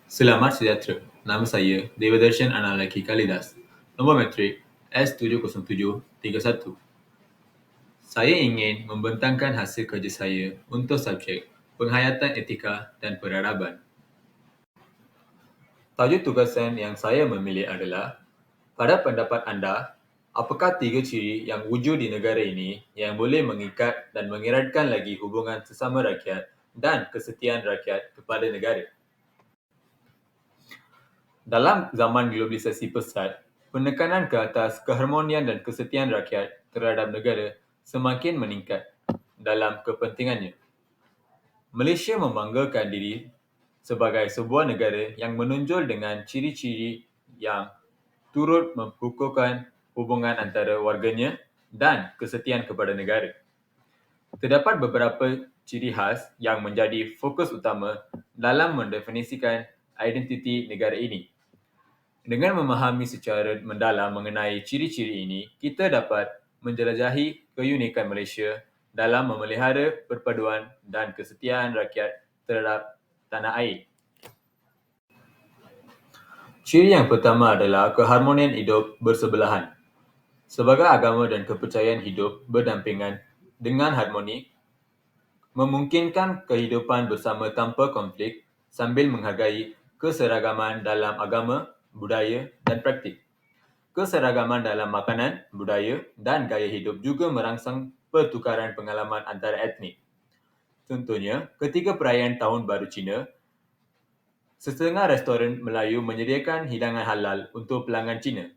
Selamat sejahtera. Nama saya Devadarshan Analaki Kalidas. Nombor matrik S70731. Saya ingin membentangkan hasil kerja saya untuk subjek Penghayatan Etika dan Peradaban. Tajuk tugasan yang saya memilih adalah, pada pendapat anda, apakah 3 ciri yang wujud di negara ini yang boleh mengikat dan mengeratkan lagi hubungan sesama rakyat dan kesetiaan rakyat kepada negara? Dalam zaman globalisasi pesat, penekanan ke atas keharmonian dan kesetiaan rakyat terhadap negara semakin meningkat dalam kepentingannya. Malaysia membanggakan diri sebagai sebuah negara yang menonjol dengan ciri-ciri yang turut memkukuhkan hubungan antara warganya dan kesetiaan kepada negara. Terdapat beberapa ciri khas yang menjadi fokus utama dalam mendefinisikan identiti negara ini. Dengan memahami secara mendalam mengenai ciri-ciri ini, kita dapat menjelajahi keunikan Malaysia dalam memelihara perpaduan dan kesetiaan rakyat terhadap tanah air. Ciri yang pertama adalah keharmonian hidup bersebelahan. Sebagai agama dan kepercayaan hidup berdampingan dengan harmoni, memungkinkan kehidupan bersama tanpa konflik sambil menghargai keseragaman dalam agama, budaya dan praktik. Keseragaman dalam makanan, budaya dan gaya hidup juga merangsang pertukaran pengalaman antara etnik. Contohnya, ketika perayaan Tahun Baru Cina, setengah restoran Melayu menyediakan hidangan halal untuk pelanggan Cina.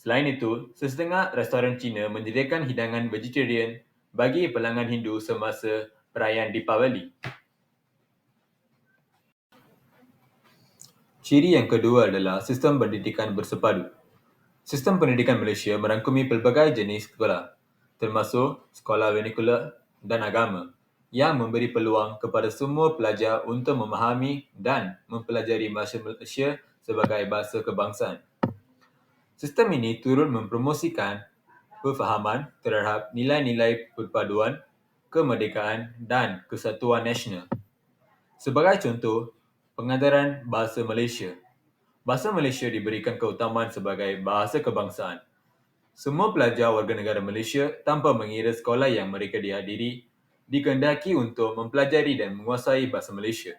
Selain itu, setengah restoran Cina menyediakan hidangan vegetarian bagi pelanggan Hindu semasa perayaan Deepavali. Ciri yang kedua adalah sistem pendidikan bersepadu. Sistem pendidikan Malaysia merangkumi pelbagai jenis sekolah, termasuk sekolah vernakular dan agama, yang memberi peluang kepada semua pelajar untuk memahami dan mempelajari bahasa Malaysia sebagai bahasa kebangsaan. Sistem ini turut mempromosikan perfahaman terhadap nilai-nilai perpaduan, kemerdekaan dan kesatuan nasional. Sebagai contoh, pengajaran Bahasa Malaysia. Bahasa Malaysia diberikan keutamaan sebagai bahasa kebangsaan. Semua pelajar warga negara Malaysia tanpa mengira sekolah yang mereka dihadiri dikehendaki untuk mempelajari dan menguasai bahasa Malaysia.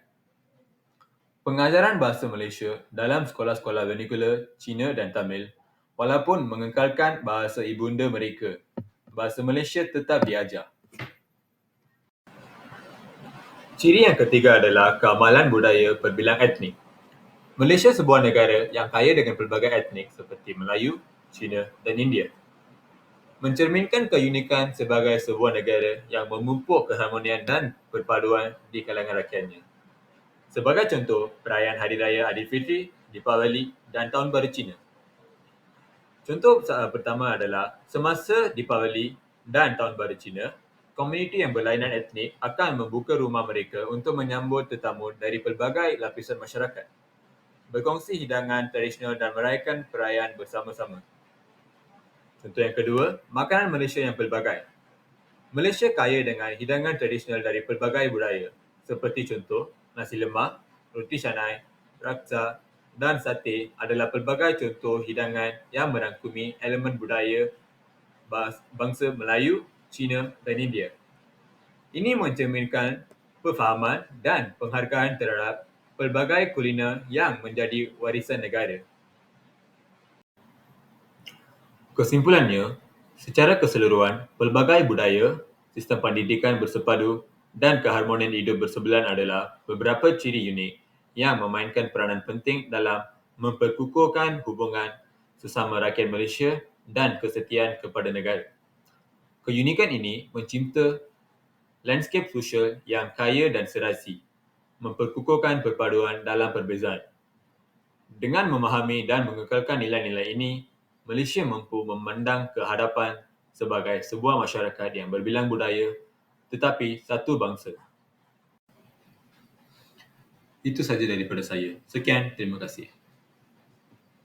Pengajaran Bahasa Malaysia dalam sekolah-sekolah vernakular Cina dan Tamil, walaupun mengekalkan bahasa ibunda mereka, bahasa Malaysia tetap diajar. Ciri yang ketiga adalah keamalan budaya perbilang etnik. Malaysia sebuah negara yang kaya dengan pelbagai etnik seperti Melayu, Cina dan India. Mencerminkan keunikan sebagai sebuah negara yang memupuk keharmonian dan perpaduan di kalangan rakyatnya. Sebagai contoh, perayaan Hari Raya Aidilfitri, Deepavali dan Tahun Baru Cina. Contoh pertama adalah semasa Deepavali dan Tahun Baru Cina, komuniti yang berlainan etnik akan membuka rumah mereka untuk menyambut tetamu dari pelbagai lapisan masyarakat, berkongsi hidangan tradisional dan merayakan perayaan bersama-sama. Contoh yang kedua, makanan Malaysia yang pelbagai. Malaysia kaya dengan hidangan tradisional dari pelbagai budaya, seperti contoh nasi lemak, roti canai, raksa dan sate adalah pelbagai contoh hidangan yang merangkumi elemen budaya bangsa Melayu, Cina dan India. Ini mencerminkan perfahaman dan penghargaan terhadap pelbagai kuliner yang menjadi warisan negara. Kesimpulannya, secara keseluruhan, pelbagai budaya, sistem pendidikan bersepadu dan keharmonian hidup bersebelahan adalah beberapa ciri unik yang memainkan peranan penting dalam memperkukuhkan hubungan sesama rakyat Malaysia dan kesetiaan kepada negara. Keunikan ini mencipta landscape sosial yang kaya dan serasi, memperkukuhkan perpaduan dalam perbezaan. Dengan memahami dan mengekalkan nilai-nilai ini, Malaysia mampu memandang ke hadapan sebagai sebuah masyarakat yang berbilang budaya tetapi satu bangsa. Itu saja daripada saya. Sekian, terima kasih.